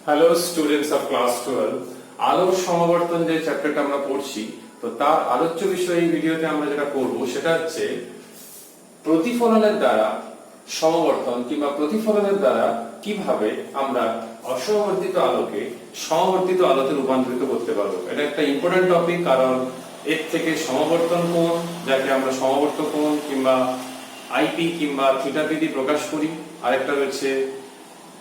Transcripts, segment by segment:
Hello students of class 12 আলোর সমাবর্তন যে চ্যাপ্টারটা আমরা পড়ছি, তো তার আলোচ্য বিষয় এই ভিডিওতে আমরা যেটা করব সেটা হচ্ছে প্রতিফলনের দ্বারা সমবর্তন কিংবা প্রতিফলনের দ্বারা কিভাবে আমরা অসমবর্তিত আলোকে সমবর্তিত আলোতে রূপান্তরিত করতে পারবো। এটা একটা ইম্পর্টেন্ট টপিক, কারণ এর থেকে সমবর্তন কোণ, যাকে আমরা সমবর্ত কোণ কিংবা আইপি কিংবা থিটা পি দিয়ে প্রকাশ করি, আরেকটা রয়েছে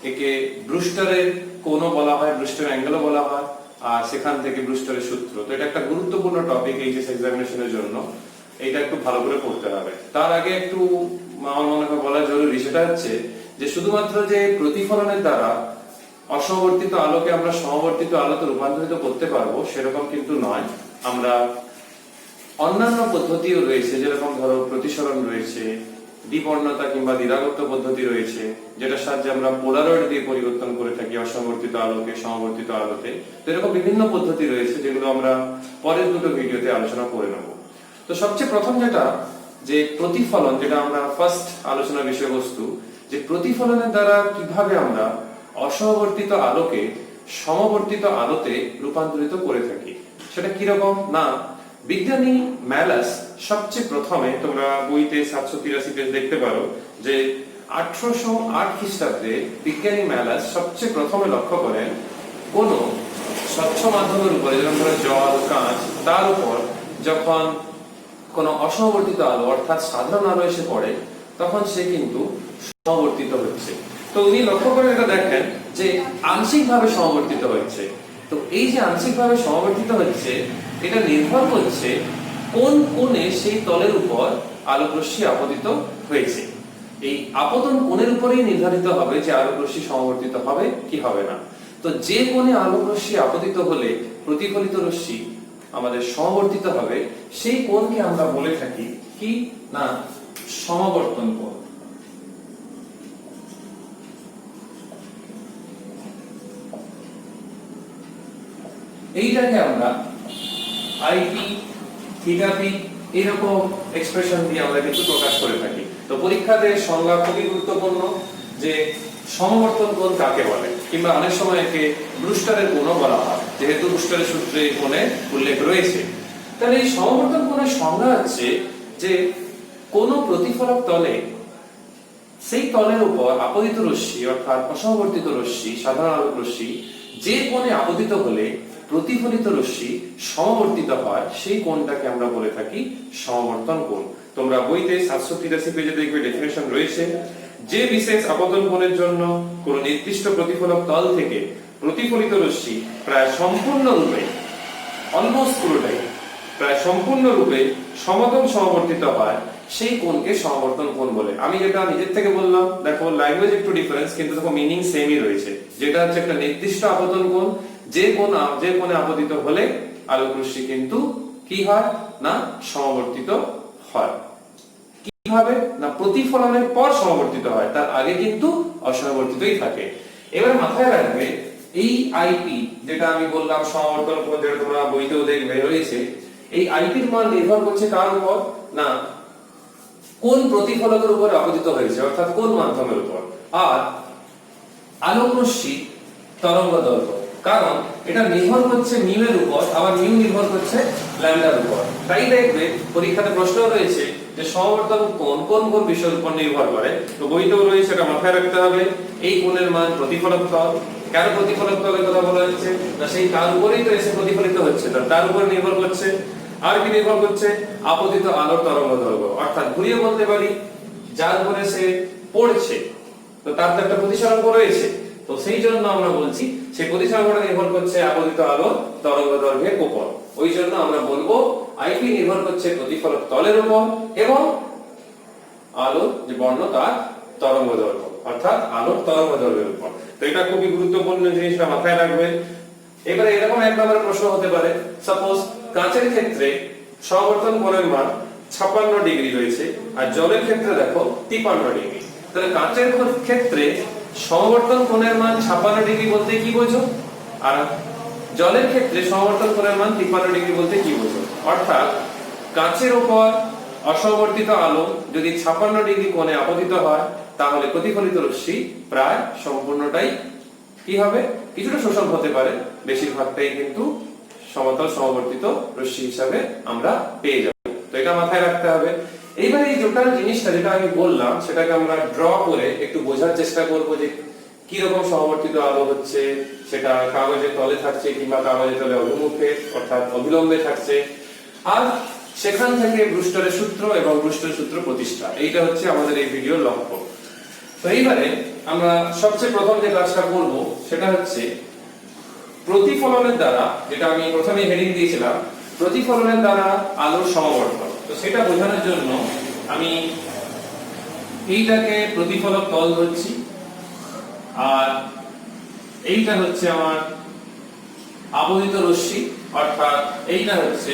একে ব্রুস্টারের কোণও বলা হয়, ব্রুস্টার অ্যাঙ্গেলও বলা হয়, আর সেখান থেকে ব্রুস্টারের সূত্র। তো এটা একটা গুরুত্বপূর্ণ টপিক এইচএস এক্সামিনেশনের জন্য, এটা একটু ভালো করে পড়তে হবে। তার আগে একটু আমার মনে হয় বলা জরুরি, সেটা হচ্ছে যে শুধুমাত্র যে প্রতিফলনের দ্বারা অসমবর্তিত আলোকে আমরা সমবর্তিত আলোতে রূপান্তরিত করতে পারবো সেরকম কিন্তু নয়। আমরা অন্যান্য পদ্ধতিও রয়েছে, যেরকম ধরো প্রতিসরণ রয়েছে, দ্বিবর্ণতা কিংবা দ্বিরাগত পদ্ধতি রয়েছে, যেটার সাহায্যে আমরা পোলারয়েড দিয়ে পরিবর্তন করে থাকি অসমবর্তিত আলোকে সমবর্তিত আলোতে। তো এরকম বিভিন্ন পদ্ধতি রয়েছে যেগুলো আমরা পরের দুটো ভিডিওতে আলোচনা করে নেব। তো সবচেয়ে প্রথম যেটা, যে প্রতিফলন, যেটা আমরা ফার্স্ট আলোচনার বিষয়বস্তু, যে প্রতিফলনের দ্বারা কিভাবে আমরা অসমবর্তিত আলোকে সমবর্তিত আলোতে রূপান্তরিত করে থাকি। সেটা কিরকম না, বিজ্ঞানী ম্যালাস সবচেয়ে প্রথমে, তোমরা বইতে 783 পেজ দেখতে পারো, যে 1808 খ্রিস্টাব্দে বিজ্ঞানী ম্যালাস সবচেয়ে প্রথমে লক্ষ্য করেন কোন স্বচ্ছ মাধ্যমের উপরে, যেমন ধরো জল, কাঁচ, তার উপর যখন কোন অসমবর্তিত আলো অর্থাৎ সাধারণ আলো এসে পড়ে তখন সে কিন্তু সমবর্তিত হচ্ছে। তো উনি লক্ষ্য করে এটা দেখেন যে আংশিকভাবে সমবর্তিত হচ্ছে। তো এই যে আংশিকভাবে সমবর্তিত হচ্ছে, এটা নির্ভর করছে কোন কোণে সেই তলের উপর আলোকরশ্মি আপতিত হয়েছে। এই আপতন কোণের উপরেই নির্ধারিত হবে যে আলোকরশ্মি সমবর্তিত হবে কি হবে না। তো যে কোণে আলোকরশ্মি আপতিত হলে প্রতিফলিত রশ্মি আমাদের সমবর্তিত হবে, সেই কোণকে আমরা বলে থাকি কি না, সমাবর্তন কোণ। এইটাকে আমরা আইপি, থিটা পি এরকম এক্সপ্রেশন দিয়ে আমরা কিন্তু প্রকাশ করে থাকি। তো পরীক্ষাতে সংজ্ঞা খুবই গুরুত্বপূর্ণ, যে সমবর্তন কোণ কাকে বলে, কিংবা অনেক সময় একে ব্রুস্টারের কোণও বলা হয়, যেহেতু ব্রুস্টারের সূত্রে এই কোণের উল্লেখ রয়েছে। তাহলে এই সমবর্তন কোণের সংজ্ঞা হচ্ছে যে কোন প্রতিফলক তলে সেই তলের উপর আপতিত রশ্মি অর্থাৎ অসমবর্তিত রশ্মি, সাধারণ আলোক রশ্মি যে কোণে আপতিত হলে প্রতিফলিত রশ্মি সমবর্তিত হয়, সেই কোণটাকে আমরা বলে থাকি সমবর্তন কোণ। তোমরা বইতে 783 পেজে দেখবে ডেফিনেশন রয়েছে, যে বিশেষ আপতন কোণের জন্য কোন নির্দিষ্ট প্রতিফলক তল থেকে প্রতিফলিত রশ্মি প্রায় সম্পূর্ণরূপে, অলমোস্ট পুরোটাই, প্রায় সম্পূর্ণরূপে সমতল সমবর্তিত হয়, সেই কোণকে সমবর্তন কোণ বলে। আমি যেটা নিজের থেকে বললাম, দেখো ল্যাঙ্গুয়েজ একটু ডিফারেন্স, কিন্তু দেখো মিনিং সেমই রয়েছে। যেটা হচ্ছে একটা নির্দিষ্ট আপতন কোণ, যে কোণে আপতিত হলে আলোক রশ্মি কিন্তু কি হয় না, সমবর্তিত হয়। কিভাবে না, প্রতিফলনের পর সমবর্তিত হয়, তার আগে কিন্তু অসমবর্তিতই থাকে। এবার মাথায় রাখবে এই আইপি, যেটা আমি বললাম সমবর্তন কোণ, যেটা তোমরা বইতেও দেখবে রয়েছে, এই আইপির মান নির্ভর করছে কার উপর না, কোন প্রতিফলকের উপর আপতিত হয়েছে, অর্থাৎ কোন মাধ্যমের উপর, আর আলোক রশ্মি তরঙ্গদৈর্ঘ্য, কারণ এটা নির্ভর করছে মিউ এর উপর, আবার মিউ নির্ভর করছে ল্যাম্বডার উপর। তাই দেখবে পরীক্ষাতে প্রশ্ন রয়েছে যে সমবর্তন কোণ কোন কোন বিষয়ের উপর নির্ভর করে। তো বইতেও রয়েছে, এটা মাথায় রাখতে হবে। এই কোণের মান প্রতিফলক তল, কেন প্রতিফলক তলের কথা বলা হচ্ছে না, সেই তার উপরেই তো এসে প্রতিফলিত হচ্ছে, তার উপর নির্ভর করছে। আর কি নির্ভর করছে, আপতিত আলোর তরঙ্গদৈর্ঘ্য, অর্থাৎ ঘুরিয়ে বলতে পারি যার উপরে সে পড়ছে, তো তার তো একটা প্রতিসরণ রয়েছে। তো সেই জন্য আমরা বলছি সেই প্রতিসরণটা নির্ভর করছে আপতিত আলোর তরঙ্গদৈর্ঘ্যের উপর। ওই জন্য আমরা বলবো আইপি নির্ভর করছে প্রতিফলক তলের উপর এবং আলোর যে বর্ণ তার তরঙ্গদৈর্ঘ্য, অর্থাৎ আলোর তরঙ্গদৈর্ঘ্যের উপর। তো এটা খুবই গুরুত্বপূর্ণ জিনিসটা মাথায় রাখবে। এবারে এরকম এক নম্বরের প্রশ্ন হতে পারে, সাপোজ কাঁচের ক্ষেত্রে সমবর্তন কোণের মান 56 ডিগ্রি রয়েছে, আর জলের ক্ষেত্রে দেখো 53 ডিগ্রি। তাহলে কাঁচের ক্ষেত্রে সমবর্তন কোণের মান 56 ডিগ্রি বলতে কি বোঝো, আর জলের ক্ষেত্রে সমবর্তন কোণের মান 53 ডিগ্রি বলতে কি বোঝো। অর্থাৎ কাঁচের উপর অসমবর্তিত আলো যদি 56 ডিগ্রি কোণে আপতিত হয়, তাহলে প্রতিফলিত রশ্মি প্রায় সম্পূর্ণটাই কি হবে, কিছুটা শোষণ হতে পারে, বেশিরভাগটাই কিন্তু সমতল সমবর্তিত রশ্মি হিসাবে আমরা পেয়ে যাব। তো এটা মাথায় রাখতে হবে। এইবার এই টোটাল জিনিসটা যেটা আমি বললাম সেটাকে আমরা ড্র করে একটু বোঝার চেষ্টা করব যে কি রকম সমবর্তিত আলো হচ্ছে, সেটা কাগজের তলে থাকছে কিংবা কাগজের তলে অভিমুখে অর্থাৎ অবিলম্বে থাকছে, আর সেখান থেকে ব্রুস্টারের সূত্র এবং ব্রুস্টারের সূত্র প্রতিষ্ঠা, এইটা হচ্ছে আমাদের এই ভিডিওর লক্ষ্য। তো এইবারে আমরা সবচেয়ে প্রথম যে কাজটা করব সেটা হচ্ছে প্রতিফলনের দ্বারা, যেটা আমি প্রথমে হেডিং দিয়েছিলাম, প্রতিফলনের দ্বারা আলোর সমবর্তন। তো সেটা বোঝানোর জন্য আমি এইটাকে প্রতিফলক তল ধরছি, আর এইটা হচ্ছে আমার আপতিত রশ্মি, অর্থাৎ এইটা হচ্ছে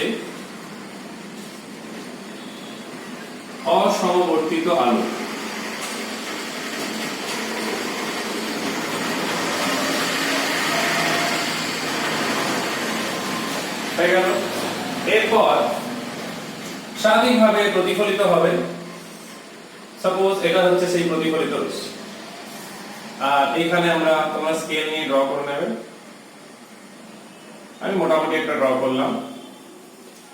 অসমবর্তিত আলো। হয়ে গেল। এরপর স্বাভাবিকভাবে প্রতিফলিত হবে। সাপোজ এটা হচ্ছে সেই প্রতিফলিত রশ্মি, আর এইখানে আমরা তোমার স্কেল নিয়ে ড্র করে নেবে। আমি মোটামুটি একটা ড্র করলাম।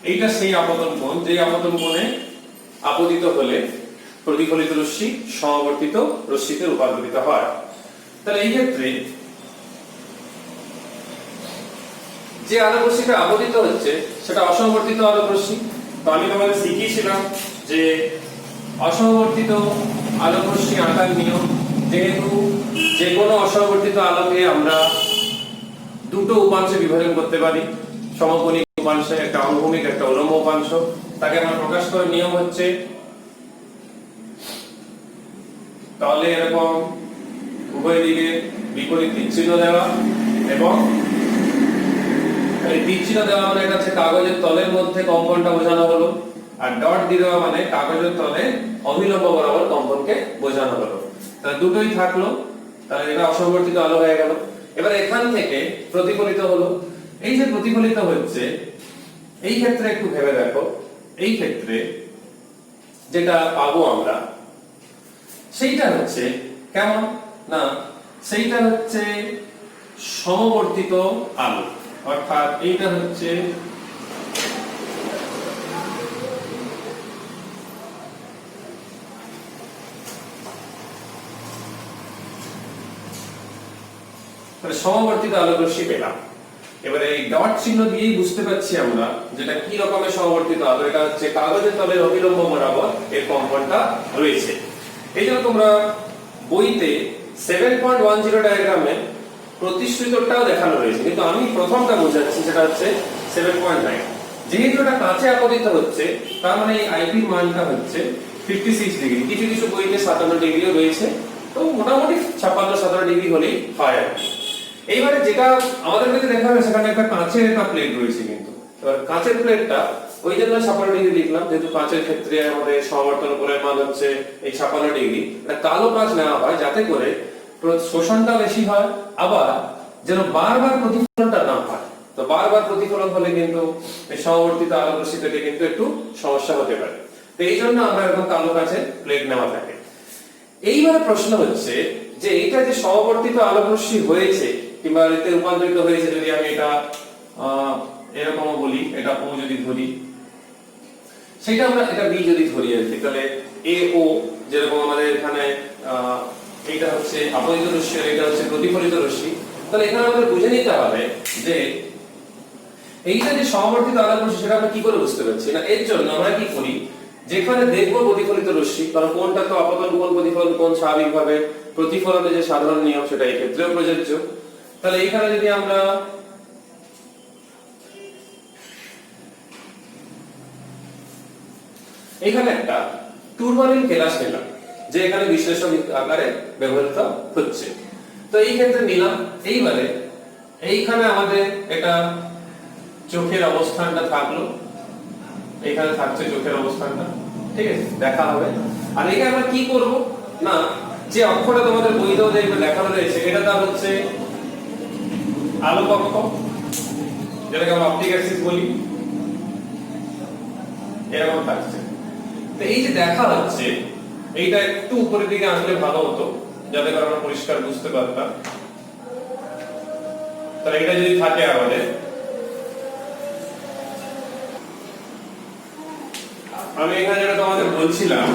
এইটা সেই আপতন কোণ, যে আপতন কোণে আপতিত হলে প্রতিফলিত রশ্মি সমবর্তিত রশ্মিতে রূপান্তরিত হয়। তাহলে এই ক্ষেত্রে যে আলোক রশ্মিটা আপতিত হচ্ছে সেটা অসমবর্তিত আলোক রশ্মি। তো আমি তোমাদের শিখিয়েছিলাম যে অসমবর্তিত আলোক রশ্মি আঁকার নিয়ম, যেহেতু যে কোনো অসমবর্তিত আলোকে আমরা দুটো উপাংশে বিভাজন করতে পারি, সমকোণিক উপাংশ, একটা অনুভূমিক একটা উলম্ব উপাংশ। তাকে আমরা প্রকাশ করার নিয়ম হচ্ছে তাহলে এরকম উভয় দিকে বিপরীত তীরচিহ্ন দেওয়া, এবং এই তীরচিহ্ন দেওয়া মানে এটা হচ্ছে কাগজের তলের মধ্যে কম্পনটা বোঝানো হলো, আর ডট দিয়ে দেওয়া মানে কাগজের তলে অভিলম্ব বরাবর কম্পনকে বোঝানো হলো। তাহলে দুটোই থাকলো, তাহলে এটা অসমবর্তিত আলো হয়ে গেল। এবার এখান থেকে প্রতিফলিত হলো। এই যে প্রতিফলিত হচ্ছে, এই ক্ষেত্রে একটু ভেবে দেখো, এই ক্ষেত্রে যেটা পাবো আমরা সেইটা হচ্ছে কেমন না, সেইটা হচ্ছে সমবর্তিত আলো, অর্থাৎ এইটা হচ্ছে সমবর্তিত আলোক রশ্মি পেলাম। এবারে এই ডট চিহ্ন দিয়েই বুঝতে পারছি আমরা যেটা কি রকমের সমবর্তিত আলো। এটা হচ্ছে কাগজের তলের অবিলম্ব বরাবর এর কম্পনটা রয়েছে। এই জন্য তোমরা বইতে 7.10 ডায়াগ্রামে প্রতিশ্রুতটাও দেখানো রয়েছে, কিন্তু আমি প্রথমটা বোঝাচ্ছি, সেটা হচ্ছে 7.9। যেহেতু এটা কাঁচে আপতিত হচ্ছে, তার মানে এই আইপির মানটা হচ্ছে 56 ডিগ্রি। কিছু কিছু বইতে 57 ডিগ্রিও রয়েছে, তো মোটামুটি 56-57 ডিগ্রি হলেই হয় আর কি। এইবারে যেটা আমাদের কাছে দেখা হবে সেখানে একটা কাঁচের একটা প্লেট রয়েছে, কিন্তু এবার কাঁচের প্লেটটা ওই জন্য 56 ডিগ্রি লিখলাম, যেহেতু কাঁচের ক্ষেত্রে আমাদের সমবর্তন কোণের মান হচ্ছে এই 56 ডিগ্রি। এটা কালো কাঁচ নেওয়া হয় যাতে করে শোষণটা বেশি হয়, আবার যেন বারবার প্রতিফলনটা না হয়। তো বারবার প্রতিফলন হলে কিন্তু এই সমবর্তিত আলোক রশ্মি থেকে কিন্তু একটু সমস্যা হতে পারে। তো এই জন্য আমরা এরকম কালো কাঁচের প্লেট নেওয়া থাকে। এইবারে প্রশ্ন হচ্ছে যে এটা যে সমবর্তিত আলোক রশ্মি হয়েছে কিংবা এতে রূপান্তরিত হয়েছে, যদি আমি এটা এরকম বলি, এটা ও যদি ধরি, সেটা আমরা এটা বি যদি ধরি আর কি, তাহলে এ ও যেরকম আমাদের এখানে এইটা হচ্ছে আপতিত রশ্মি আর এটা হচ্ছে প্রতিফলিত রশ্মি। তাহলে এখানে আমাদের বুঝে নিতে হবে যে এইটা যে সমবর্তিত আলোক রশ্মি সেটা আমরা কি করে বুঝতে পারছি না। এর জন্য আমরা কি করি, যেখানে দেখবো প্রতিফলিত রশ্মি, কারণ কোনটা তো আপতন কোণ প্রতিফলন কোণ, স্বাভাবিকভাবে প্রতিফলনের যে সাধারণ নিয়ম সেটা এই ক্ষেত্রেও প্রযোজ্য। তাহলে এইখানে যদি আমরা এখানে একটা টুরমালিন কেলাস নিলাম, যে এখানে বিশ্লেষণ আকারে ব্যবহৃত হচ্ছে, তো এই ক্ষেত্রে নিলাম। এইবারে এইখানে আমাদের এটা চোখের অবস্থানটা থাকলো, এইখানে থাকছে চোখের অবস্থানটা, ঠিক আছে, দেখা হবে। আর এখানে আমরা কি করব না, যে অক্ষরটা তোমাদের বইতেও দেখবে দেখানো রয়েছে, এটা তার হচ্ছে আলোক অক্ষ, যেটাকে আমরা অপটিক অ্যাক্সিস বলি, এরকম থাকছে। তো এই যে দেখা হচ্ছে, এইটা একটু উপরের দিকে আনলে ভালো হতো, যাতে করে আমরা পরিষ্কার বুঝতে পারতাম। তাহলে এটা যদি থাকে আমাদের, আমি এখানে যেটা তোমাদের বলছিলাম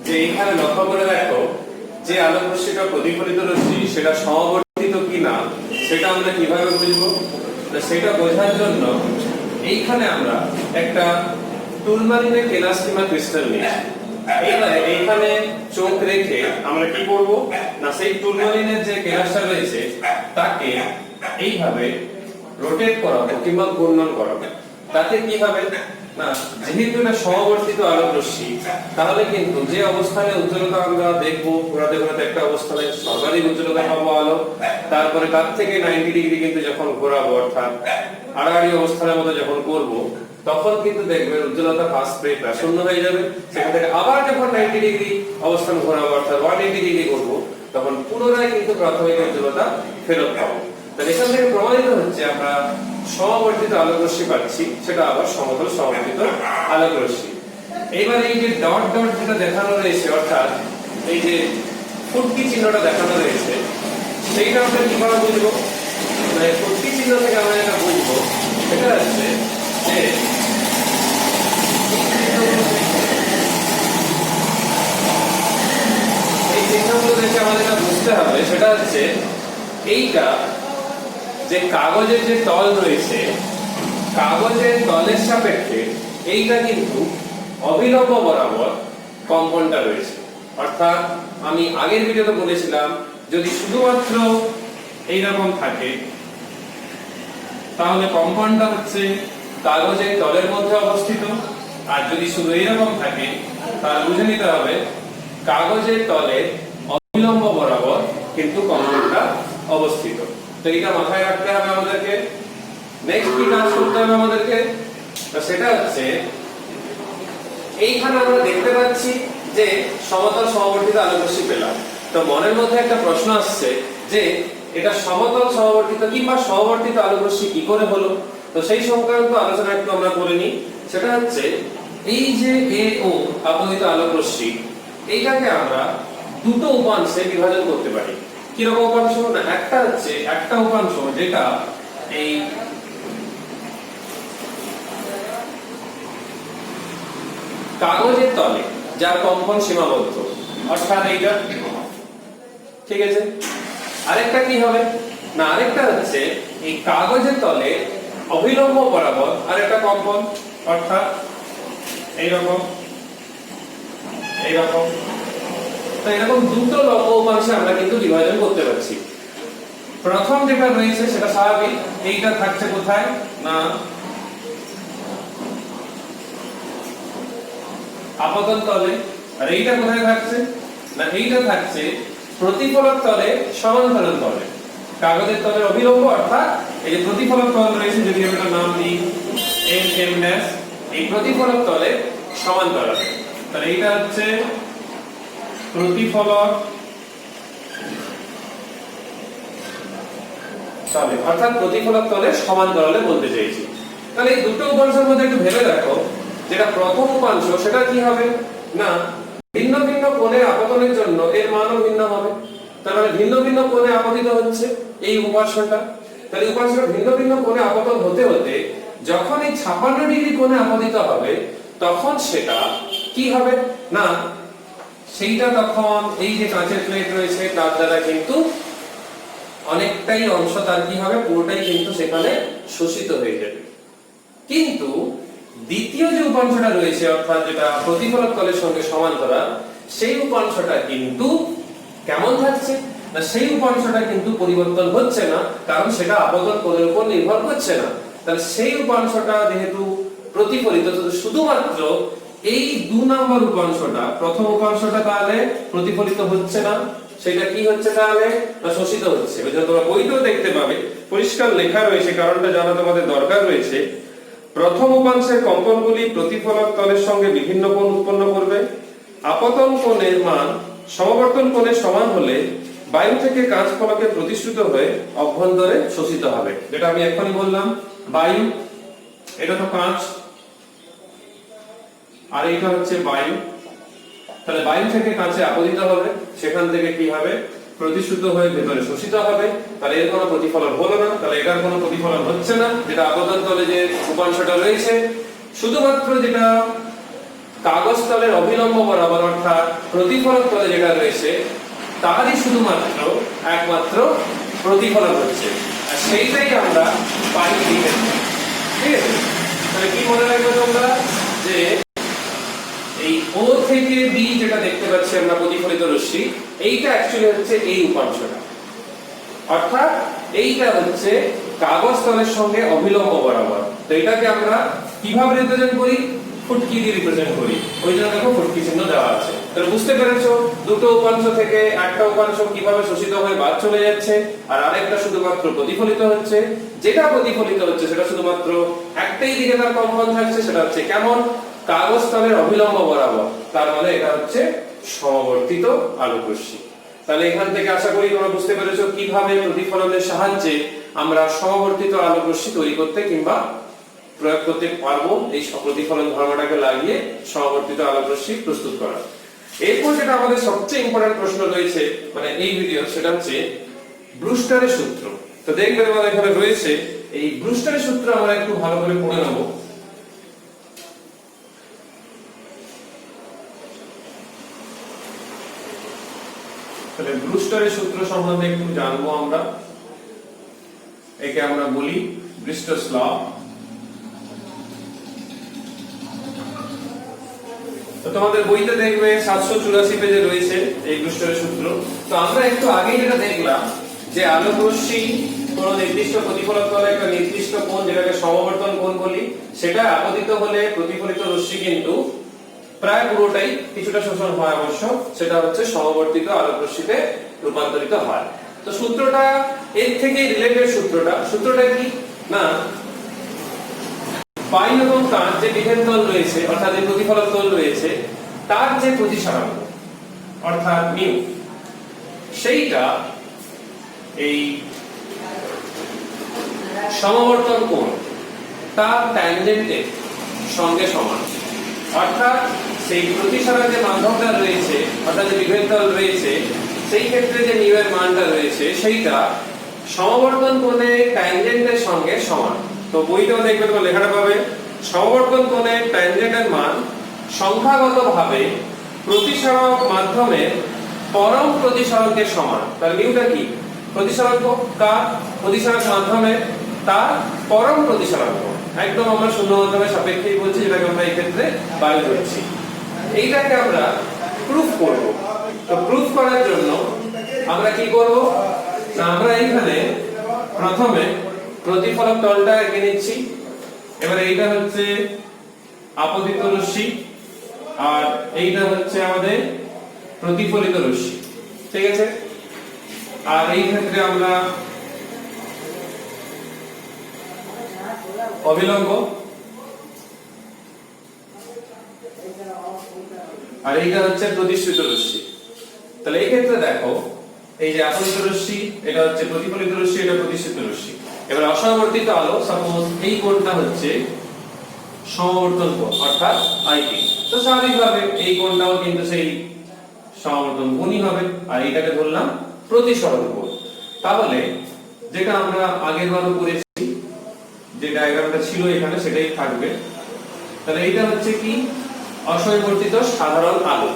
যে এখানে লক্ষ্য করে দেখো যে আলোক রশ্মিটা প্রতিফলিত রশ্মি সেটা সমবর্তিত কিনা সেটা আমরা কিভাবে বুঝবো? সেটা বোঝার জন্য এইখানে আমরা একটা টুলমারিনের কেলাস্টিমা ক্রিস্টাল নিয়েছি। এইখানে চোখ রেখে আমরা কি করব না, সেই টুলমারিনের যে কেলাসটা রয়েছে তাকে এইভাবে রোটেট করাবো কিংবা ঘূর্ণন করাবো। তাতে কি হবে না, যেহেতু এটা সমবর্তিত আলোক রশ্মি, তাহলে কিন্তু যে অবস্থানে উজ্জ্বলতা আমরা দেখবো ঘোরাতে ঘোরাতে একটা অবস্থানে সর্বাধিক উজ্জ্বলতা পাবো আলো, তারপরে তার থেকে 90 ডিগ্রি কিন্তু যখন ঘোরাবো অর্থাৎ আড়াআড়ি অবস্থানের মতো যখন করব, তখন কিন্তু দেখবে উজ্জ্বলতা ফার্স্ট ব্রেক শূন্য হয়ে যাবে। সেখান থেকে আবার যখন 90 ডিগ্রি অবস্থান ঘোরাবো অর্থাৎ 180 ডিগ্রি করবো, তখন পুনরায় কিন্তু প্রাথমিক উজ্জ্বলতা ফেরত পাবো। তাহলে এখান থেকে প্রমাণিত হচ্ছে আমরা সমবর্তিত আলোক রশ্মি পাচ্ছি, সেটা আবার সমতল সমবর্তিত আলোক রশ্মি। এইবার এই যে ডট ডট যেটা দেখানো রয়েছে অর্থাৎ এই যে ফুটকি চিহ্নটা দেখানো রয়েছে, সেইটা আমরা কিভাবে বুঝবো? মানে ফুটকি চিহ্ন থেকে আমরা যেটা বুঝবো সেটা হচ্ছে যে এই চিহ্নগুলো দেখে আমাদের যেটা বুঝতে হবে সেটা হচ্ছে এইটা যে কাগজের যে তল রয়েছে, কাগজের তলের সাপেক্ষে এইটা কিন্তু অবিলম্ব বরাবর কম্পনটা রয়েছে। অর্থাৎ আমি আগের ভিডিওতে বলেছিলাম যদি শুধুমাত্র এইরকম থাকে তাহলে কম্পনটা হচ্ছে কাগজের তলের মধ্যে অবস্থিত, আর যদি শুধু এইরকম থাকে তাহলে বুঝে নিতে হবে কাগজের তলের অবিলম্ব বরাবর কিন্তু কম্পনটা অবস্থিত। তো এটা মাথায় রাখতে হবে আমাদেরকে। নেক্সট কি কাজ করতে হবে আমাদেরকে? সেটা হচ্ছে এইখানে আমরা দেখতে পাচ্ছি যে সমতল সমবর্তিত আলোক রশ্মি পেলাম। তো মনের মধ্যে একটা প্রশ্ন আসছে যে এটা সমতল সমবর্তিত কিংবা সমবর্তিত আলোক রশ্মি কি করে হলো? তো সেই সংক্রান্ত আলোচনা একটু আমরা করে নিই। সেটা হচ্ছে এই যে AO আপতিত আলোক রশ্মি, এইটাকে আমরা দুটো উপাংশে বিভাজন করতে পারি। কি রকম উপাংশ? না, একটা হচ্ছে একটা উপাংশ যেটা এই কাগজের তলে যার কম্পন সীমাবদ্ধ, অর্থাৎ এইটা, ঠিক আছে। আরেকটা কি হবে না, আরেকটা হচ্ছে এই কাগজের তলে অবিলম্ব বরাবর আরেকটা কম্পন, অর্থাৎ এইরকম এইরকম। তো এরকম দুটো লম্ব উপাংশে আমরা কিন্তু বিভাজন করতে পারছি। প্রথম যেটা রয়েছে সেটা স্বাভাবিক, এইটা থাকছে কোথায় না আপতন তলে, আর এইটা কোথায় থাকছে না এইটা থাকছে প্রতিফলক তলে সমান্তরাল তলে। কাগজের তলের অবিলম্ব অর্থাৎ এই যে প্রতিফলক তল রয়েছে, যদি আমরা নাম দিই MM', এই প্রতিফলক তলে সমান্তরাল। তাহলে এইটা হচ্ছে প্রতিফলক তলে অর্থাৎ প্রতিফলক তলের সমান্তরালে বলতে চাইছি। তাহলে এই দুটো উপাংশের মধ্যে একটু ভেবে দেখো, যেটা প্রথম উপাংশ সেটা কি হবে না ভিন্ন ভিন্ন কোণে আপতনের জন্য এর মানও ভিন্ন হবে। তার মানে ভিন্ন ভিন্ন কোণে আপতিত হচ্ছে এই উপাংশটা। তাহলে উপাংশটা ভিন্ন ভিন্ন কোণে আপতন হতে হতে যখন এই 56 ডিগ্রি কোণে আপতিত হবে তখন সেটা কি হবে না সেইটা তখন এই যে কাঁচের প্লেট রয়েছে তার দ্বারা কিন্তু অনেকটাই অংশ তার কি হবে, পুরোটাই কিন্তু সেখানে শোষিত হয়ে যাবে। কিন্তু দ্বিতীয় যে উপাংশটা রয়েছে অর্থাৎ যেটা প্রতিফলক তলের সঙ্গে সমান্তরাল, সেই উপাংশটা কিন্তু কেমন থাকছে না সেই উপাংশটা কিন্তু পরিবর্তন হচ্ছে না, কারণ সেটা আপতন কোণের উপর নির্ভর করছে না। তাহলে সেই উপাংশটা যেহেতু প্রতিফলিত, শুধুমাত্র এই 2 নম্বর উপাংশটা, প্রথম উপাংশটা তাহলে প্রতিফলিত হচ্ছে না, সেটা কি হচ্ছে তাহলে না শোষিত হচ্ছে। ওই জন্য তোমরা বইতেও দেখতে পাবে পরিষ্কার লেখা রয়েছে, কারণটা জানা তোমাদের দরকার রয়েছে। প্রথম উপাংশের কম্পনগুলি প্রতিফলক তলের সঙ্গে বিভিন্ন কোণ উৎপন্ন করবে। আপতন কোণের মান সমবর্তন কোণের সমান হলে বায়ু থেকে কাঁচ ফলকে প্রতিশ্রুত হয়ে অভ্যন্তরে শোষিত হবে। যেটা আমি এখনই বললাম, বায়ু, এটা তো কাঁচ আর এটা হচ্ছে বায়ু। তাহলে বায়ু থেকে কাঁচে আপতিত হবে, সেখান থেকে কি হবে প্রতিশ্রুত হয়ে ভেতরে শোষিত হবে, তাহলে এর কোনো প্রতিফলন হলো না, তাহলে এটার কোনো প্রতিফলন হচ্ছে না। যেটা আবদ্ধ তলে যে উপাংশটা রয়েছে, শুধুমাত্র যেটা কাগজ তলের অভিলম্ব বরাবর অর্থাৎ প্রতিফলক তলে যেটা রয়েছে তারই শুধুমাত্র একমাত্র প্রতিফলন হচ্ছে, আর সেইটাই আমরা পাই লিখে। ঠিক আছে, তাহলে কি মনে রাখবে তোমরা যে এই ও থেকে বি যেটা দেখতে পাচ্ছি আমরা প্রতিফলিত রশ্মি, এইটা অ্যাকচুয়ালি হচ্ছে এই উপাংশটা, অর্থাৎ এইটা হচ্ছে কাগজ তলের সঙ্গে অভিলম্ব বরাবর। তো এটাকে আমরা কিভাবে রিপ্রেজেন্ট করি? ফুটকি দিয়ে রিপ্রেজেন্ট করি, ওই জন্য দেখো ফুটকি চিহ্ন দেওয়া আছে। তাহলে বুঝতে পেরেছো দুটো উপাংশ থেকে একটা উপাংশ কিভাবে শোষিত হয়ে বাদ চলে যাচ্ছে, আর আরেকটা শুধুমাত্র প্রতিফলিত হচ্ছে। যেটা প্রতিফলিত হচ্ছে সেটা শুধুমাত্র একটাই দিকে তার কম্পন থাকছে, সেটা হচ্ছে কেমন? কাগজ তলের অভিলম্ব বরাবর। তার মানে এটা হচ্ছে সমবর্তিত আলোক রশ্মি। তাহলে এখান থেকে আশা করি তোমরা বুঝতে পেরেছো কিভাবে প্রতিফলনের সাহায্যে আমরা সমবর্তিত আলোক রশ্মি তৈরি করতে কিংবা প্রয়োগ করতে পারবো, এই প্রতিফলন ধর্মটাকে লাগিয়ে সমবর্তিত আলোক রশ্মি প্রস্তুত করা। এরপর যেটা আমাদের সবচেয়ে ইম্পর্টেন্ট প্রশ্ন রয়েছে মানে এই ভিডিও, সেটা হচ্ছে ব্রুস্টারের সূত্র। তো দেখবে আমাদের এখানে রয়েছে এই ব্রুস্টারের সূত্র, আমরা একটু ভালো করে পড়ে নেব। তাহলে ব্রুস্টারের সূত্র সম্বন্ধে একটু জানবো আমরা। একে আমরা বলি ব্রিস্টার্স ল। তো তোমাদের বইতে দেখবে 784 পেজে রয়েছে এই ব্রুস্টারের সূত্র। তো আমরা একটু আগে যেটা দেখলাম যে আলোক রশ্মি কোন নির্দিষ্ট প্রতিফলক তলে একটা নির্দিষ্ট কোণ যেটাকে সমবর্তন কোণ বলি, সেটা আপতিত হলে প্রতিফলিত রশ্মি কিন্তু প্রায় পুরোটাই, কিছুটা শোষণ হয় অবশ্য, সেটা হচ্ছে সমবর্তিত আলোক রশ্মিতে রূপান্তরিত হয়। তো সূত্রটা এর থেকে রিলেটেড সূত্রটা কি না, পাই এবং তার যে বিভেদ তল রয়েছে অর্থাৎ যে প্রতিফলক তল রয়েছে তার যে প্রতিসরাঙ্ক অর্থাৎ মিউ, সেইটা এই সমবর্তন কোণ তার ট্যানজেন্টের সঙ্গে সমান। অর্থাৎ সেই প্রতিসরাঙ্ক যে মাধ্যমটা রয়েছে অর্থাৎ যে বিভেদ তল রয়েছে, সেই ক্ষেত্রে যে মিউ এর মানটা রয়েছে সেইটা সমবর্তন কোণে ট্যানজেন্টের সঙ্গে সমান। তো বইটাও দেখবে তোমরা লেখাটা পাবে, সমবর্তন কোণে ট্যানজেন্টের মান সংখ্যাগতভাবে প্রতিসরক মাধ্যমের পরম প্রতিসরকের সমান। তার মিউটা কি? প্রতিসরাঙ্ক কার? প্রতিসরক মাধ্যমে তার পরম প্রতিসরাঙ্ক। একদম আমরা শূন্য মাধ্যমের সাপেক্ষেই বলছি, যেটাকে আমরা এই ক্ষেত্রে বায়ু ধরছি। এইটাকে আমরা প্রুফ করব। তো প্রুফ করার জন্য আমরা কি করব না, আমরা এইখানে প্রথমে প্রতিফলক তলটা এঁকে নিচ্ছি। এবারে এইটা হচ্ছে আপতিত রশ্মি আর এইটা হচ্ছে আমাদের প্রতিফলিত রশ্মি, ঠিক আছে। আর এই ক্ষেত্রে আমরা অবিলম্ব, আর এইটা হচ্ছে প্রতিশ্রুত রশ্মি। তাহলে এই ক্ষেত্রে দেখো এই যে আপতিত রশ্মি এটা হচ্ছে প্রতিফলিত রশ্মি, এটা প্রতিশ্রুত রশ্মি। এবার অসমবর্তিত আলো, সাপোজ এই কোণটা হচ্ছে সমবর্তন কোণ অর্থাৎ আইপি। তো স্বাভাবিকভাবে এই কোণটাও কিন্তু সেই সমবর্তন কোণই হবে, আর এইটাকে ধরলাম প্রতিসরণ কোণ। তাহলে যেটা আমরা আগের বারও করেছি, যে ডায়াগ্রামটা ছিল এখানে সেটাই থাকবে। তাহলে এইটা হচ্ছে কি অসমবর্তিত সাধারণ আলো।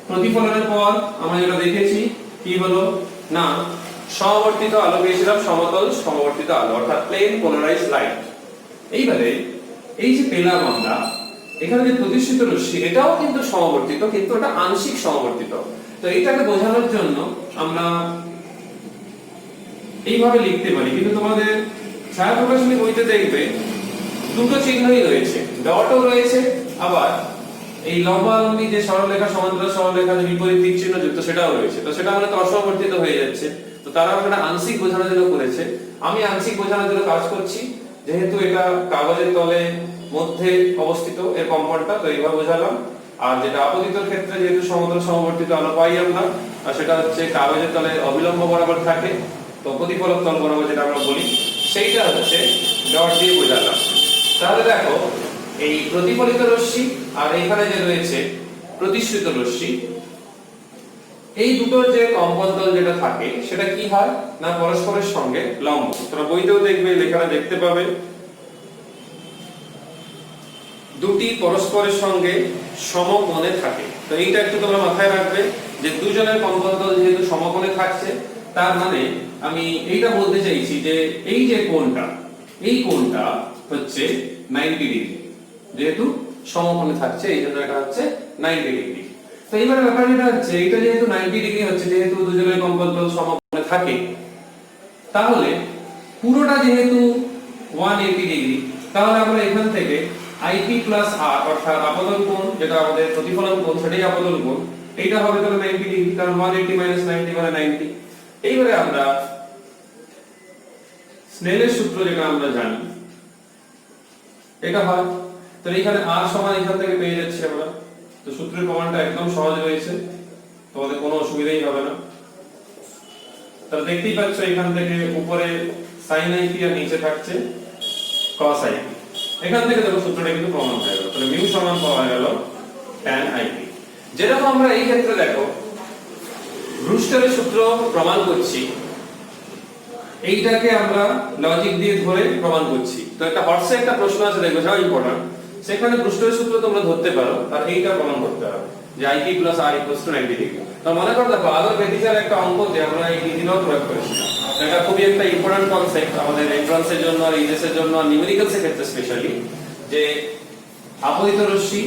প্রতিফলনের পর আমরা যেটা দেখেছি কি হলো না, সমবর্তিত আলো পেয়েছিলাম সমতল সমবর্তিত আলো অর্থাৎ প্লেন পোলারাইজড লাইট। এইবারে এই যে পেলাম আমরা এখানে যে প্রতিষ্ঠিত রশ্মি, এটাও কিন্তু সমবর্তিত, কিন্তু এটা আংশিক সমবর্তিত। তো এইটাকে বোঝানোর জন্য আমরা এইভাবে লিখতে পারি, কিন্তু তোমাদের ছায়া প্রকাশনী বইতে দেখবে দুটো চিহ্নই রয়েছে, ডটও রয়েছে, আবার এই লম্বালম্বী যে সরলরেখা সমান্তরাল সরলরেখা যে বিপরীত দিক চিহ্ন যুক্ত সেটাও রয়েছে। তো সেটা মানে তো অসমবর্তিত হয়ে যাচ্ছে। তো তারা একটা আংশিক বোঝানোর জন্য করেছে, আমি আংশিক বোঝানোর জন্য কাজ করছি। যেহেতু এটা কাগজের তলে মধ্যে অবস্থিত এর কম্পনটা, তো এইভাবে বোঝালাম। আর যেটা আপতিতর ক্ষেত্রে যেহেতু সমতল সমবর্তিত আলো পাই আমরা, আর সেটা হচ্ছে কাগজের তলে অবিলম্ব বরাবর থাকে, তো প্রতিফলক তল বরাবর যেটা আমরা বলি সেইটা হচ্ছে ডট দিয়ে বোঝালাম। তাহলে দেখো এই প্রতিফলিত রশ্মি আর এখানে যে রয়েছে প্রতিশ্রুত রশ্মি, এই দুটোর যে কম্পন তল যেটা থাকে সেটা কি হয় না পরস্পরের সঙ্গে লম্ব। তোমরা বইতেও দেখবে, লেখাটা দেখতে পাবে, দুটি পরস্পরের সঙ্গে সমকোণে থাকে। তো এইটা একটু তোমরা মাথায় রাখবে যে দুজনের কম্পন তল যেহেতু সমকোণে থাকছে, তার মানে আমি এইটা বলতে চাইছি যে এই যে কোণটা, এই কোণটা হচ্ছে 90 ডিগ্রি, যেহেতু সমকোণে থাকছে এই জন্য এটা হচ্ছে 90 ডিগ্রি। তো এইবার ব্যাপার যেটা হচ্ছে, এটা যেহেতু 90 ডিগ্রি হচ্ছে, যেহেতু দুজনের কম্পন তল সমকোণে থাকে, তাহলে পুরোটা যেহেতু 180 ডিগ্রি, তাহলে আমরা এখান থেকে IP প্লাস R অর্থাৎ আপতন কোণ, যেটা আমাদের প্রতিফলন কোণ, সেটাই আপতন কোণ, এইটা হবে তাহলে 90 ডিগ্রি, কারণ 180 মাইনাস 90 মানে 90। এইবারে আমরা স্নেলের সূত্র যেটা আমরা জানি এটা হয়, তো এখানে R সমান এখান থেকে পেয়ে যাচ্ছি আমরা। তো সূত্রের প্রমাণটা একদম সহজ রয়েছে, তোমাদের কোনো অসুবিধাই হবে না। তাহলে দেখতেই পাচ্ছ এখান থেকে উপরে sin IP আর নিচে থাকছে cos IP। এখান থেকে দেখো সূত্রটা কিন্তু প্রমাণ হয়ে গেল। তাহলে মিউ সমান পাওয়া গেল tan IP। যেরকম আমরা এই ক্ষেত্রে দেখো ব্রুস্টারের সূত্র প্রমাণ করছি, এইটাকে আমরা লজিক দিয়ে ধরে প্রমাণ করছি। তো একটা হটসে একটা প্রশ্ন আছে, দেখো যাও ইম্পর্টেন্ট, সেখানে ব্রুস্টারের সূত্র তোমরা ধরতে পারো আর এইটা প্রমাণ করতে হবে যে IP plus R equals to 90 degree. তো মনে করো দেখো আগের বেসিসের একটা অঙ্ক যে আমরা এই দিনও প্রয়োগ করেছিলাম, এটা খুবই একটা ইম্পর্টেন্ট কনসেপ্ট আমাদের এন্ট্রান্সের জন্য আর এইচএস এর জন্য আর নিউমেরিক্যালস এর ক্ষেত্রে স্পেশালি, যে আপতিত রশ্মি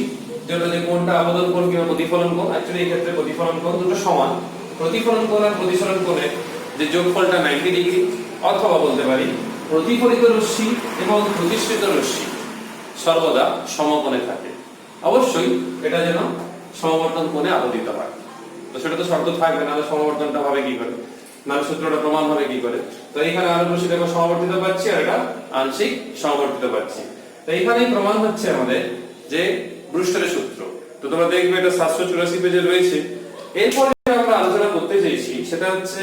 যেটা যে কোণটা আপতন কোণ কিংবা প্রতিফলন কোণ, অ্যাকচুয়ালি এই ক্ষেত্রে প্রতিফলন কোণ দুটো সমান, প্রতিফলন কোণ আর প্রতিসরণ কোণের যে যোগফলটা 90 ডিগ্রি, অথবা বলতে পারি প্রতিফলিত রশ্মি এবং প্রতিসৃত রশ্মি সর্বদা সমকোণে থাকে। অবশ্যই এটা যেন সমবর্তন কোণে আপতিত হয়, তো সেটা তো শর্ত থাকবে, না সমবর্তনটা হবে কি করে, না সূত্রটা প্রমাণ হবে কি করে। তো এখানে আলোক রশ্মি দেখো সমবর্তিত পাচ্ছি আর এটা আংশিক সমবর্তিত পাচ্ছি। তো এখানেই প্রমাণ হচ্ছে আমাদের যে ব্রুস্টারের সূত্র। তো তোমরা দেখবে এটা 784 পেজে রয়েছে। এরপর আমরা আলোচনা করতে চাইছি সেটা হচ্ছে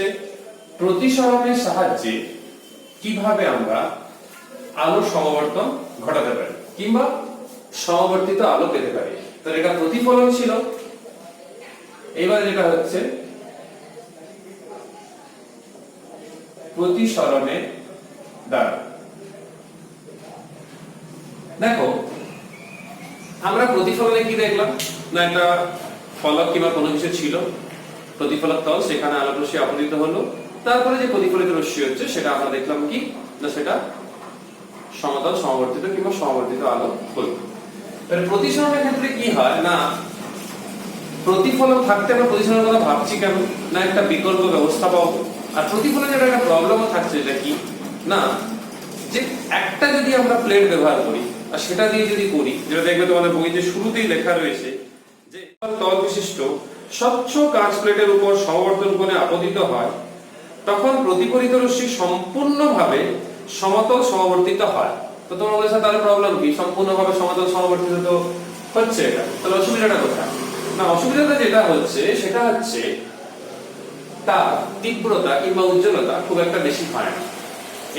প্রতিসরণের সাহায্যে কিভাবে আমরা আলো সমবর্তন ঘটাতে পারি কিংবা সমবর্তিত আলো পেতে পারি। তো এটা প্রতিফলন ছিল, এবার যেটা হচ্ছে প্রতিসরণের দ্বারা। দেখো আমরা প্রতিফলনে কি দেখলাম না, একটা ফলক কিংবা কোনো কিছু ছিল, প্রতিফলক তল, সেখানে আলোক রশ্মি আপতিত হলো, তারপরে যে প্রতিফলিত রশ্মি হচ্ছে সেটা আমরা দেখলাম কি না সেটা সমতল সমবর্তিত কিংবা সমবর্তিত আলো হলো। এর প্রতিসরণের ক্ষেত্রে কি হয় না, প্রতিফলন থাকতে আমরা প্রতিসরণের কথা ভাবছি কেন না, একটা বিকল্প ব্যবস্থা পাবো। আর প্রতিফলনের একটা প্রবলেমও থাকছে, এটা কি না, যে একটা যদি আমরা প্লেট ব্যবহার করি আর সেটা দিয়ে যদি করি, যেটা দেখবে তোমাদের বইতে শুরুতেই লেখা রয়েছে যে তল বিশিষ্ট স্বচ্ছ কাঁচ প্লেটের উপর সমবর্তন কোণে আপতিত হয়, তখন প্রতিফলিত রশ্মি সম্পূর্ণভাবে সমতল সমবর্তিত হয়। তো তোমরা বলেছো তাহলে প্রবলেম কি, সম্পূর্ণভাবে সমতল সমবর্তিত তো হচ্ছে, এটা তাহলে অসুবিধাটা কোথায় না, অসুবিধাটা যেটা হচ্ছে সেটা হচ্ছে তার তীব্রতা কিংবা উজ্জ্বলতা খুব একটা বেশি হয় না,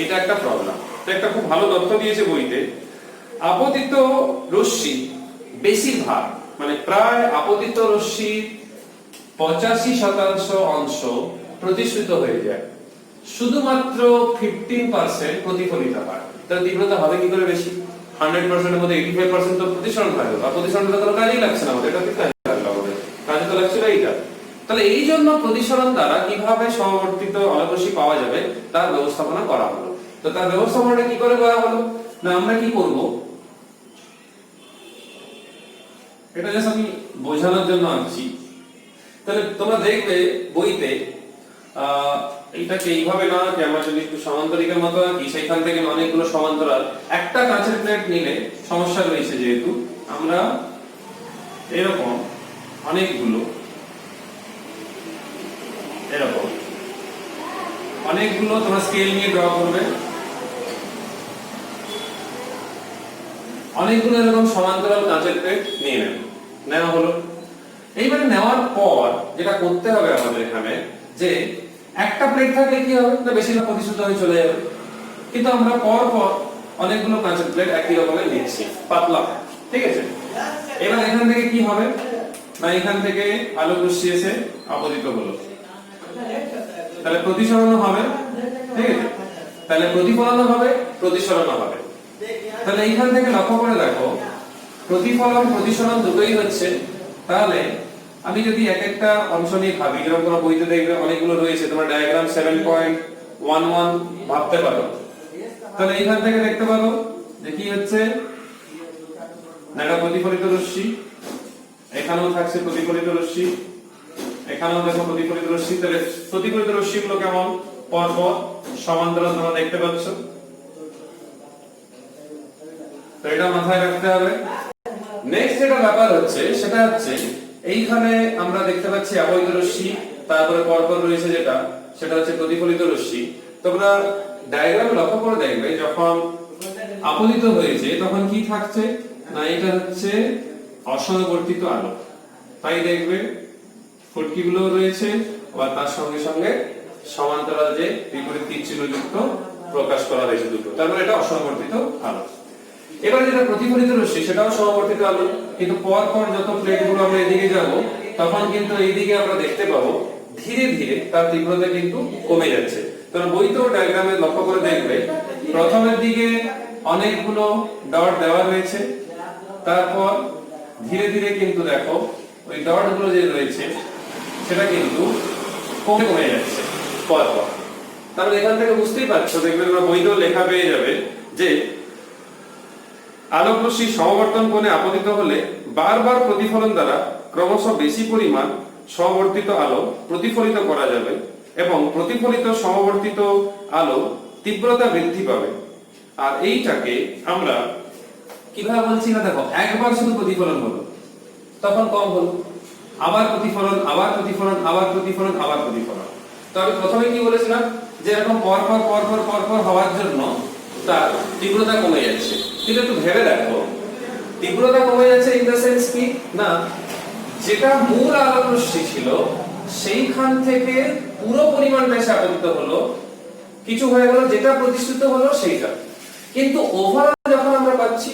এটা একটা প্রবলেম। তো একটা খুব ভালো তথ্য দিয়েছে বইতে, আপতিত রশ্মি বেশিরভাগ মানে প্রায় আপতিত রশ্মির 85% অংশ প্রতিসৃত হয়ে যায়, শুধুমাত্র 15% প্রতিফলিত হয়। তার তীব্রতা হবে কি করে বেশি, 100% এর মধ্যে 85% তো প্রতিসরণ হয়ে গেল, আর প্রতিসরণটা কোনো কাজেই লাগছে না আমাদের, এটা কি কাজে লাগলো আমাদের, কাজে তো লাগছিল এইটা। তাহলে এই জন্য প্রতিসরণ দ্বারা কিভাবে সমবর্তিত আলোক রশ্মি পাওয়া যাবে তার ব্যবস্থাপনা করা হলো। তো তার ব্যবস্থাপনাটা কি করে করা হলো না, আমরা কি করব, এটা জাস্ট আমি বোঝানোর জন্য আনছি। তাহলে তোমরা দেখবে বইতে এইটাকে এইভাবে না আঁকে, আমরা যদি একটু সমান্তরিকের মতো আঁকি, সেইখান থেকে অনেকগুলো সমান্তরাল, একটা কাঁচের প্লেট নিলে সমস্যা রয়েছে, যেহেতু আমরা এরকম অনেকগুলো তোমরা স্কেল নিয়ে ড্র করবে, অনেকগুলো এরকম সমান্তরাল কাঁচের প্লেট নিয়ে নেওয়া হলো। এইবারে নেওয়ার পর যেটা করতে হবে আমাদের এখানে, যে একটা প্লেট থাকলে কি হবে না, বেশিরভাগ প্রতিসৃত হয়ে চলে যাবে, কিন্তু আমরা পর পর অনেকগুলো কাঁচের প্লেট একই রকমের নিচ্ছি, পাতলা, ঠিক আছে। এবার এখান থেকে কি হবে না এখান থেকে আলোক রশ্মি এসে আপতিত হলো, তাহলে প্রতিসরণ হবে, ঠিক আছে? তাহলে প্রতিফলন হবে, প্রতিসরণ হবে। তাহলে এইখান থেকে লক্ষ্য করে দেখো প্রতিফলন প্রতিসরণ দুটোই হচ্ছে। তাহলে আমি যদি এক একটা অংশ নিয়ে ভাবি, যেরকম তোমার বইতে দেখবে অনেকগুলো রয়েছে, তোমার ডায়াগ্রাম 7.11 ভাবতে পারো। তাহলে এইখান থেকে দেখতে পারো যে কি হচ্ছে না, এটা প্রতিফলিত রশ্মি, এখানেও থাকছে প্রতিফলিত রশ্মি, এখানেও দেখো প্রতিফলিত রশ্মি। তাহলে প্রতিফলিত রশ্মিগুলো কেমন পরপর সমান্তরাল তোমরা দেখতে পাচ্ছ, তো এটা মাথায় রাখতে হবে। নেক্সট যেটা ব্যাপার হচ্ছে সেটা হচ্ছে এইখানে আমরা দেখতে পাচ্ছি আপতিত রশ্মি, তারপরে পরপর রয়েছে যেটা সেটা হচ্ছে প্রতিফলিত রশ্মি। তোমরা ডায়াগ্রাম লক্ষ্য করে দেখবে যখন আপতিত হয়েছে তখন কি থাকছে না, এটা হচ্ছে অসমবর্তিত আলো, তাই দেখবে ফুটকিগুলো রয়েছে বা তার সঙ্গে সঙ্গে সমান্তরাল যে বিপরীত তীর চিহ্নযুক্ত প্রকাশ করা হয়েছে দুটো, তারপরে এটা অসমবর্তিত আলো। এবার যেটা প্রতিফলিত রশ্মি সেটাও সমবর্তিত আলো, কিন্তু পর পর যত প্লেটগুলো আমরা এদিকে যাব তখন কিন্তু এইদিকে আমরা দেখতে পাবো ধীরে ধীরে তার তীব্রতা কিন্তু কমে যাচ্ছে। তোমরা বইতেও ডায়াগ্রামে লক্ষ্য করে দেখবে প্রথমের দিকে অনেকগুলো ডট দেওয়া রয়েছে, তারপর ধীরে ধীরে কিন্তু দেখো ওই ডটগুলো যে রয়েছে সেটা কিন্তু কমে কমে যাচ্ছে পর পর। তাহলে এখান থেকে বুঝতেই পারছো, দেখবে তোমরা বইতেও লেখা পেয়ে যাবে যে আলোক রশ্মি সমবর্তন কোণে আপতিত হলে বারবার প্রতিফলন দ্বারা ক্রমশ বেশি পরিমাণ সমবর্তিত আলো প্রতিফলিত করা যাবে এবং প্রতিফলিত সমবর্তিত আলো তীব্রতা বৃদ্ধি পাবে। আর এইটাকে আমরা কিভাবে বলছি না, দেখো একবার শুধু প্রতিফলন হলো তখন কম হলো, আবার প্রতিফলন, আবার প্রতিফলন, আবার প্রতিফলন, আবার প্রতিফলন। তো আমি প্রথমে কি বলেছিলাম যে এরকম পরপর পরপর পরপর হওয়ার জন্য তার তীব্রতা কমে যাচ্ছে। কিন্তু একটু ভেবে দেখো তীব্রতা কমে যাচ্ছে ইন দ্য সেন্স কি না, যেটা মূল আলোক রশ্মি ছিল সেইখান থেকে পুরো পরিমাণটা এসে আপতিত হলো, কিছু হয়ে গেল যেটা প্রতিষ্ঠিত হলো সেইটা, কিন্তু ওভারঅল যখন আমরা পাচ্ছি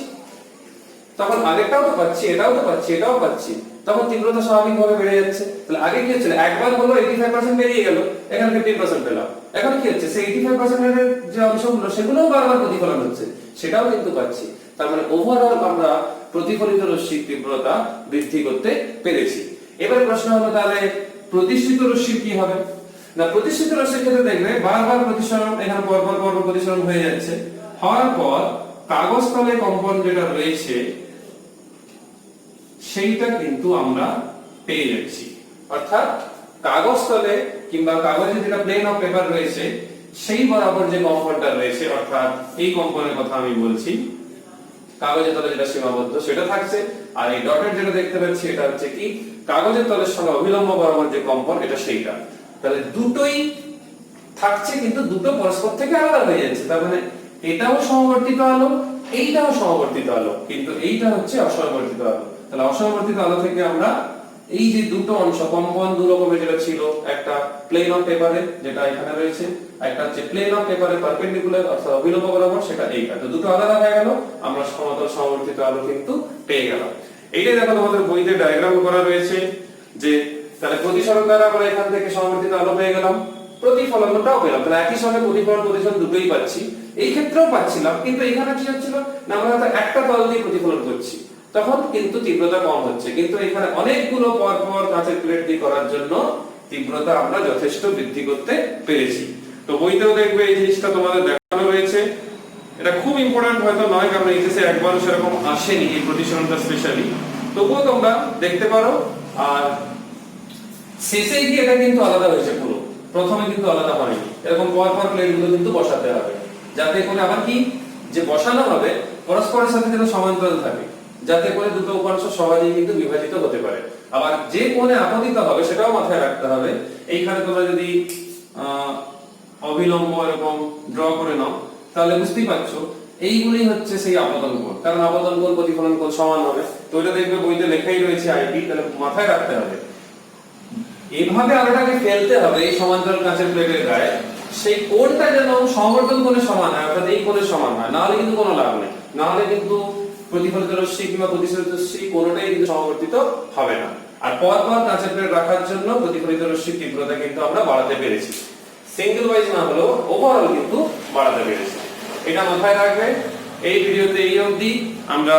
তখন আগেরটাও তো পাচ্ছি, এটাও তো পাচ্ছি, এটাও পাচ্ছি, তখন তীব্রতা স্বাভাবিকভাবে বেড়ে যাচ্ছে। তাহলে আগে কি হচ্ছিল, একবার হলো 85% বেরিয়ে গেল, এখানে 15% পেলাম। এখন কি হচ্ছে, সেই 85% এর যে অংশগুলো সেগুলোও বারবার প্রতিফলন হচ্ছে, সেটাও কিন্তু পাচ্ছি। তার মানে ওভারঅল আমরা প্রতিফলিত রশ্মির তীব্রতা বৃদ্ধি করতে পেরেছি। এবার প্রশ্ন হলো তাহলে প্রতিষ্ঠিত রশ্মির কি হবে না, প্রতিষ্ঠিত রশ্মির ক্ষেত্রে দেখবে বারবার প্রতিসরণ, এখানে পরপর পরপর প্রতিসরণ হয়ে যাচ্ছে, হওয়ার পর কাগজ তলে কম্পন যেটা রয়েছে সেইটা কিন্তু আমরা পেয়ে যাচ্ছি। অর্থাৎ কাগজ তলে কিংবা কাগজে যেটা প্লেন অফ পেপার রয়েছে সেই বরাবর যে কম্পনটা রয়েছে, অর্থাৎ এই কম্পনের কথা আমি বলছি, কাগজের তলে যেটা সীমাবদ্ধ সেটা থাকছে, আর এই ডটের যেটা দেখতে পাচ্ছি এটা হচ্ছে কি কাগজের তলের সঙ্গে অবিলম্ব বরাবর যে কম্পন এটা সেইটা। তাহলে দুটোই থাকছে কিন্তু দুটো পরস্পর থেকে আলাদা হয়ে যাচ্ছে। তার মানে এটাও সমবর্তিত আলো, এইটাও সমবর্তিত আলো, কিন্তু এইটা হচ্ছে অসমবর্তিত আলো। তাহলে অসমবর্তিত আলো থেকে আমরা এই যে দুটো অংশ কম্পন দু রকমের যেটা ছিল, একটা প্লেন অফ পেপারে যেটা এখানে রয়েছে, একটা হচ্ছে প্লেন অফ পেপারে পারপেন্ডিকুলার অর্থাৎ অবিলম্ব বরাবর, সেটা এইটা, তো দুটো আলাদা হয়ে গেল, আমরা সমতল সমবর্তিত আলো কিন্তু পেয়ে গেলাম। এইটাই দেখো তোমাদের বইতে ডায়াগ্রাম করা রয়েছে যে তাহলে প্রতিসরণ দ্বারা আমরা এখান থেকে সমবর্তিত আলো পেয়ে গেলাম, প্রতিফলনটাও পেলাম, তাহলে একই সঙ্গে প্রতিফলন প্রতিসরণ দুটোই পাচ্ছি। এই ক্ষেত্রেও পাচ্ছিলাম, কিন্তু এখানে কি হচ্ছিল না, আমরা হয়তো একটা তল দিয়ে প্রতিফলন করছি, তখন কিন্তু তীব্রতা কম হচ্ছে, কিন্তু এখানে অনেকগুলো পর পর কাঁচের প্লেট দিয়ে করার জন্য তীব্রতা আমরা যথেষ্ট বৃদ্ধি করতে পেরেছি। তো বইতেও দেখবে এই জিনিসটা তোমাদের দেখানো রয়েছে। এটা খুব ইম্পর্টেন্ট হয়তো নয়, কারণ এইচএসে একবারও সেরকম আসেনি এই প্রতিসরণটা স্পেশালি, তবুও তোমরা দেখতে পারো। আর শেষে গিয়ে এটা কিন্তু আলাদা হয়েছে, পুরো প্রথমে কিন্তু আলাদা হয়নি, এরকম পর পর প্লেটগুলো কিন্তু বসাতে হবে, যাতে করে আবার কি যে বসানো হবে পরস্পরের সাথে যেন সমান্তরাল থাকে, যাতে করে দুটো উপাংশ সহজেই কিন্তু বিভাজিত হতে পারে। আবার যে কোণে আপতিত হবে সেটাও মাথায় রাখতে হবে। এইখানে তোমরা যদি অবিলম্ব এরকম ড্র করে নাও তাহলে বুঝতেই পারছো এইগুলি হচ্ছে সেই আপতন কোণ, কারণ আপতন কোণ প্রতিফলন কোণ সমান হবে। তো এটা দেখবে বইতে লেখাই রয়েছে আইপি, তাহলে মাথায় রাখতে হবে এইভাবে আলোটাকে ফেলতে হবে এই সমান্তরাল কাঁচের প্লেটের গায়ে, সেই কোণটা যেন সমবর্তন কোণে সমান হয়, অর্থাৎ এই কোণের সমান হয়, না হলে কিন্তু কোনো লাভ নেই, না হলে কিন্তু প্রতিফলিত রশ্মি কিংবা প্রতিসরিত রশ্মি কোনটাই কিন্তু সমবর্তিত হবে না। আর পরপর কাঁচের প্লেট রাখার জন্য প্রতিফলিত রশ্মির তীব্রতা কিন্তু আমরা বাড়াতে পেরেছি, সিঙ্গেল ওয়াইজ না হলেও ওভারঅল কিন্তু বাড়াতে পেরেছি। এটা মাথায় রাখবে। এই ভিডিওতে এই অবধি। আমরা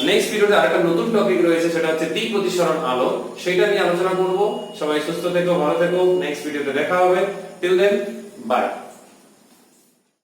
নেক্সট ভিডিওতে আরেকটা নতুন টপিক রয়েছে, সেটা হচ্ছে দ্বিপ্রতিসরণ আলো, সেটা নিয়ে আলোচনা করব। সবাই সুস্থ থেকো, ভালো থেকো। নেক্সট ভিডিওতে দেখা হবে। Till then, by.